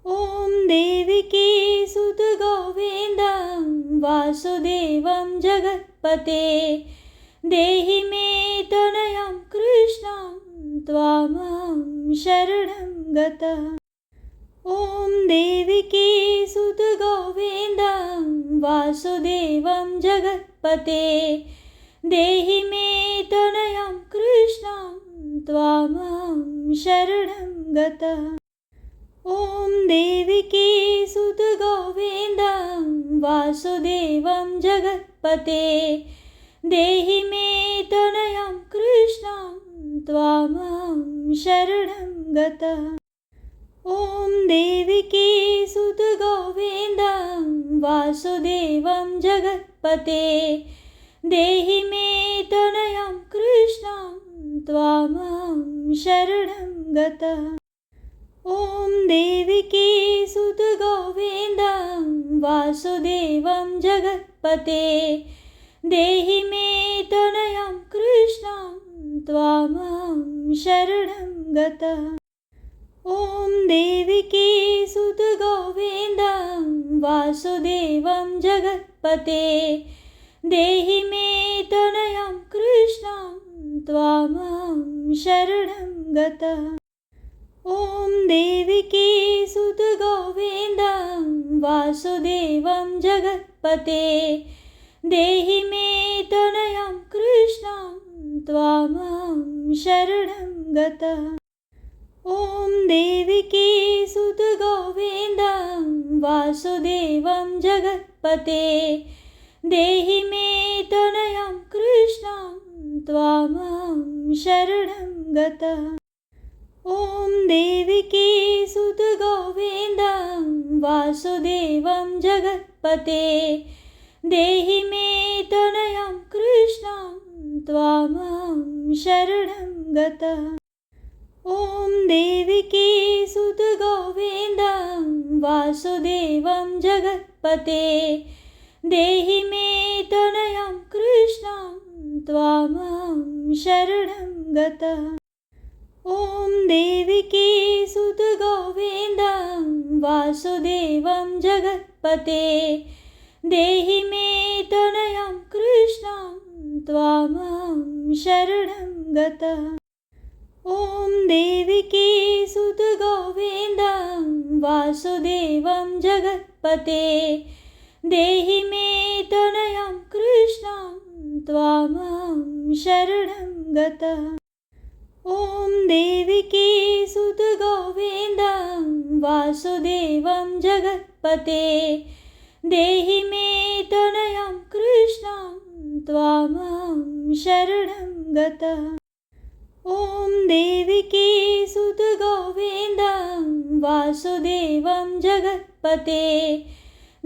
ॐ देविकी सुतगोविन्दं वासुदेवं जगत्पते देहि मे तनयं कृष्णं त्वामहं शरणं गतः। ॐ देविकी सुतगोविन्दं वासुदेवं जगत्पते देहि मे तनयं कृष्णं त्वामहं शरणं गतः। ॐ देविकी सुतगोविन्दं वासुदेवं जगत्पते देहि मे तनयं कृष्णं त्वामहं शरणं गतः। ॐ देविकी सुतगोविन्दं वासुदेवं जगत्पते देहि मे तनयं कृष्णं त्वामहं शरणं गतः। ॐ देविकी सुतगोविन्दं वासुदेवं जगत्पते देहि मे तनयं कृष्णं त्वामहं शरणं गतः। ॐ देविकी सुतगोविन्दं वासुदेवं जगत्पते देहि मे तनयं कृष्णं त्वामहं शरणं गतः। ॐ देविकी सुतगोविन्दं वासुदेवं जगत्पते देहि मे तनयं कृष्णं त्वामहं शरणं गतः। ॐ देविकी सुतगोविन्दं वासुदेवं जगत्पते देहि मे तनयं कृष्णं त्वामहं शरणं गतः। ॐ देविकी सुतगोविन्दं वासुदेवं जगत्पते देहि मे तनयं कृष्णं त्वामहं शरणं गतः। ॐ देविकी सुतगोविन्दं वासुदेवं जगत्पते देहि मे तनयं कृष्णं त्वामहं शरणं गतः। ॐ देविकी सुतगोविन्दं वासुदेवं जगत्पते देहि मे तनयं कृष्णं त्वामहं शरणं गतः। ॐ देविकी सुतगोविन्दं वासुदेवं जगत्पते देहि मे तनयं कृष्णं त्वामहं शरणं गतः। ॐ देविकी सुतगोविन्दं वासुदेवं जगत्पते देहि मे तनयं कृष्णं त्वामहं शरणं गतः। ॐ देविकी सुतगोविन्दं वासुदेवं जगत्पते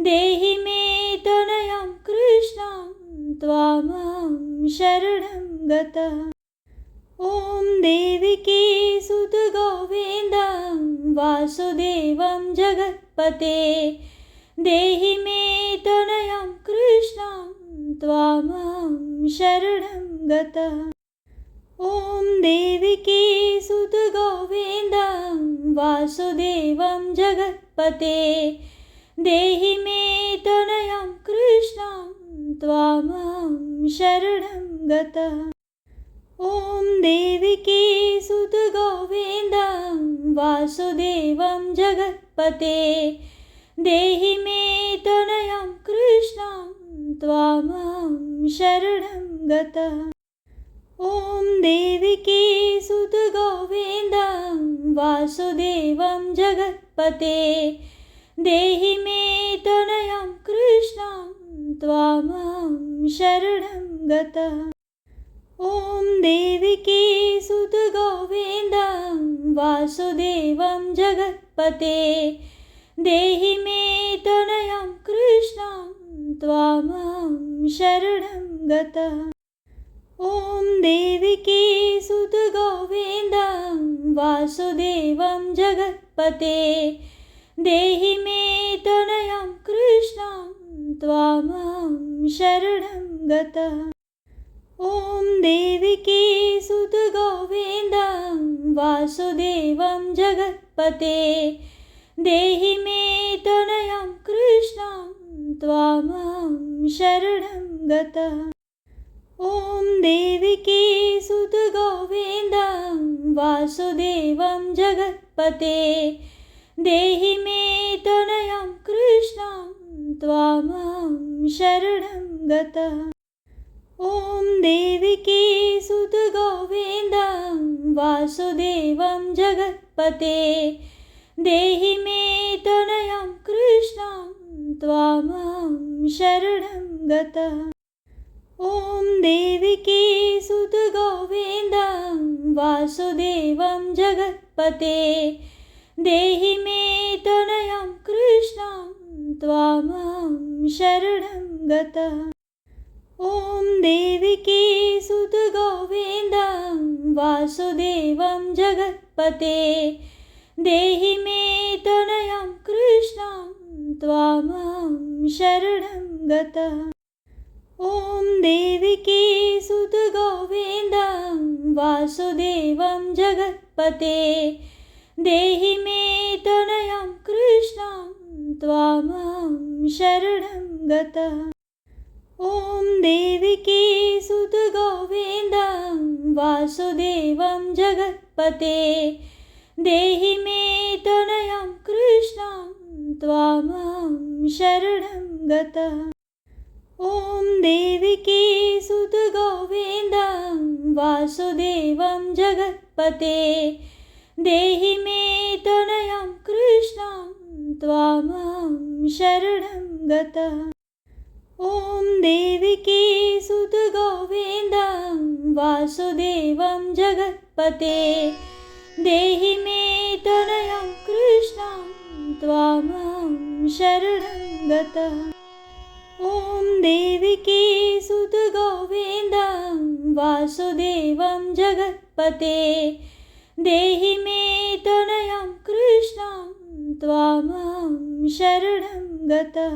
देहि मे तनयं कृष्णं त्वामहं शरणं गतः। ॐ देविकी सुतगोविन्दं वासुदेवं जगत्पते देहि मे तनयं कृष्णं त्वामहं शरणं गतः। ॐ देविकी सुतगोविन्दं वासुदेवं जगत्पते देहि मे तनयं कृष्णं त्वामहं शरणं गतः। ॐ देविकी सुतगोविन्दं वासुदेवं जगत्पते देहि मे तनयं कृष्णं त्वामहं शरणं गतः। ॐ देविकी सुतगोविन्दं वासुदेवं जगत्पते देहि मे तनयं कृष्णं त्वामहं शरणं गतः। ॐ देविकी सुतगोविन्दं वासुदेवं जगत्पते देहि मे तनयं कृष्णं त्वामहं शरणं गतः। ॐ देविकी सुतगोविन्दं वासुदेवं जगत्पते देहि मे तनयं कृष्णं त्वामहं शरणं गतः। ॐ देविकी सुतगोविन्दं वासुदेवं जगत्पते देहि मे त्वनयं कृष्णं त्वामहं शरणं गतः। ॐ देवकी सुत गोविन्दं वासुदेवं जगत्पते देहि मे त्वनयं कृष्णं त्वामहं शरणं गतः। ॐ देवकी सुत गोविन्दं वासुदेवं जगत्पते देहि मे त्वनयं कृष्णं त्वामहं शरणं गतः। ॐ देवकी सुत गोविन्दं वासुदेवं जगत्पते देहि मे त्वनयं कृष्णं त्वामहं शरणं गतः। ॐ देवकी सुत गोविन्दं वासुदेवं जगत्पते देहि मे त्वनयं कृष्णं त्वामहं शरणं गतः। ॐ देवकी सुत गोविन्दं वासुदेवं जगत्पते देहि मे त्वनयं कृष्णं त्वामहं शरणं गतः। ॐ देवकी सुत गोविन्दं वासुदेवं जगत्पते देहि मे त्वनयं कृष्णं त्वामहं शरणं गतः। ॐ देवकी सुत गोविन्दं वासुदेवं जगत्पते देहि मे त्वनयं कृष्णं त्वामहं शरणं गतः। ॐ देवकी सुत गोविन्दं वासुदेवं जगत्पते देहि मे त्वनयं कृष्णं त्वामहं शरणं गतः। ॐ देवकी सुत गोविन्दं वासुदेवं जगत्पते देहि मे त्वनयं कृष्णं त्वामहं शरणं गतः।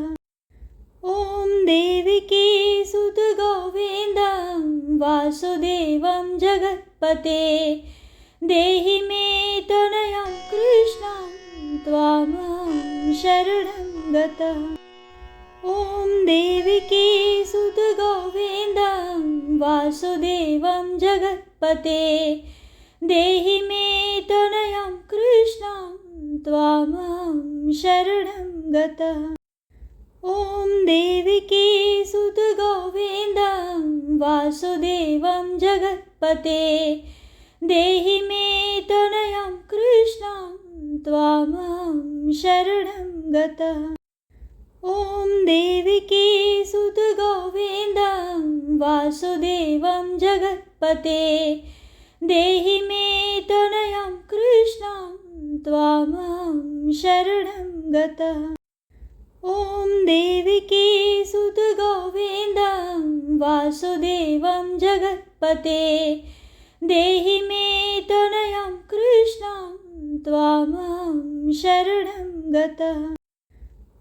ॐ देवकी सुत गोविन्दं वासुदेवं जगत्पते देहि मे त्वनयं कृष्णं त्वामहं शरणं गतः। ॐ देवकी सुत गोविन्दं वासुदेवं जगत्पते देहि मे त्वनयं कृष्णं त्वामहं शरणं गतः। ॐ देवकी सुत गोविन्दं वासुदेवं जगत्पते देहि मे त्वनयं कृष्णं त्वामहं शरणं गतः। ॐ देवकी सुत गोविन्दं वासुदेवं जगत्पते देहि मे त्वनयं कृष्णं त्वामहं शरणं गतः। ॐ देवकी सुत गोविन्दं वासुदेवं जगत्पते देहि मे त्वनयं कृष्णं त्वामहं शरणं गतः।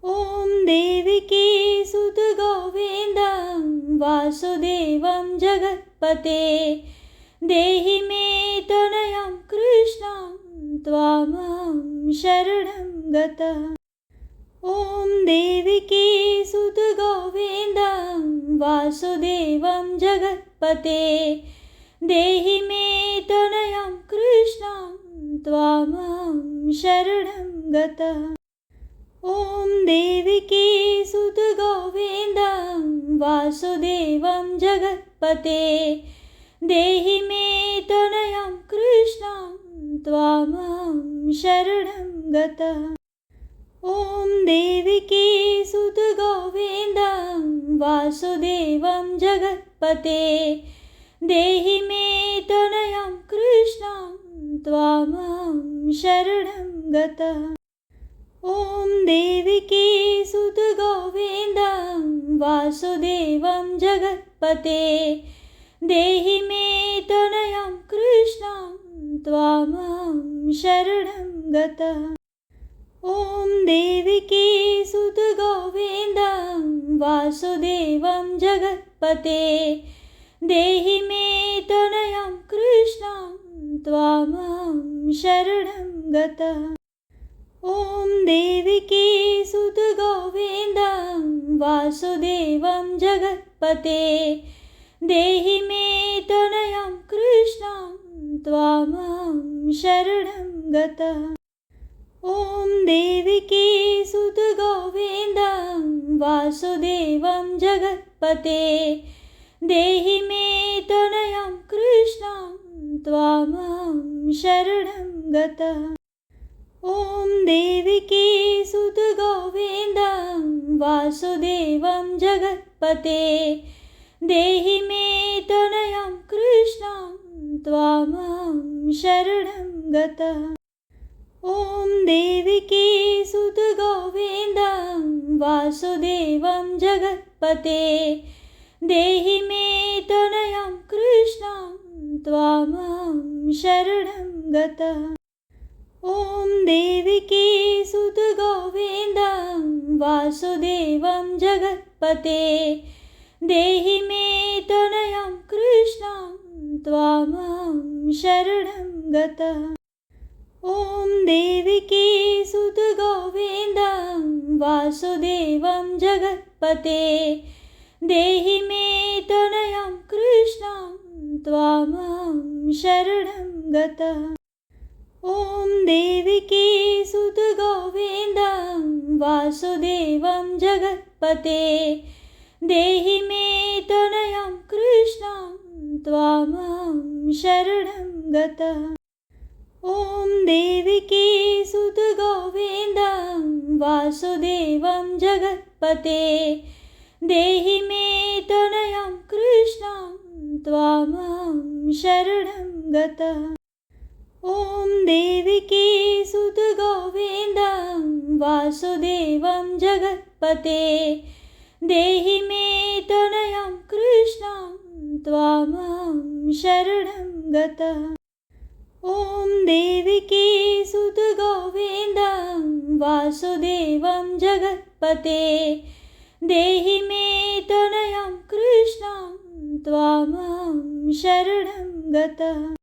ॐ देवकी सुत गोविन्दं वासुदेवं जगत्पते देहि मे त्वनयं कृष्णं त्वामहं शरणं गतः। ॐ देवकी सुत गोविन्दं वासुदेवं जगत्पते देहि मे त्वनयं कृष्णं त्वामहं शरणं गतः। ॐ देवकी सुत गोविन्दं वासुदेवं जगत्पते देहि मे त्वनयं कृष्णं त्वामहं शरणं गतः। ॐ देवकी सुत गोविन्दं वासुदेवं जगत्पते देहि मे त्वनयं कृष्णं त्वामहं शरणं गतः। ॐ देवकी सुत गोविन्दं वासुदेवं जगत्पते देहि मे त्वनयं कृष्णं त्वामहं शरणं गतः। ॐ देवकी सुत गोविन्दं वासुदेवं जगत्पते देहि मे त्वनयं कृष्णं त्वामहं शरणं गतः। ॐ देवकी सुतगोविन्दं वासुदेवं जगत्पते देहि मे तनयं कृष्णं त्वामहं शरणं गतः। ॐ देवकी सुतगोविन्दं वासुदेवं जगत्पते देहि मे तनयं कृष्णं त्वामहं शरणं गतः। ॐ देवकी सुतगोविन्दं वासुदेवं जगत्पते देहि मे तनयं कृष्णं त्वामहं शरणं गतः। ॐ देवकी सुतगोविन्दं वासुदेवं जगत्पते देहि मे तनयं कृष्णं त्वामहं शरणं गतः। ॐ देवकी सुतगोविन्दं वासुदेवं जगत्पते देहि मे तनयं कृष्णं त्वामहं शरणं गतः। ॐ देवकी सुतगोविन्दं वासुदेवं जगत्पते देहि मे तनयं कृष्णं त्वामहं शरणं गतः। ॐ देवकी सुतगोविन्दं वासुदेवं जगत्पते देहि मे तनयं कृष्णं त्वामहं शरणं गतः। ॐ देवकी सुतगोविन्दं वासुदेवं जगत्पते देहि मे तनयं कृष्णं त्वामहं शरणं गतः। ॐ देवकी सुतगोविन्दं वासुदेवं जगत्पते देहि मे तनयं कृष्णं त्वामहं शरणं गतः। ॐ देवकी सुतगोविन्दं वासुदेवं जगत्पते देहि मे तनयं कृष्णं त्वामहं शरणं गतः।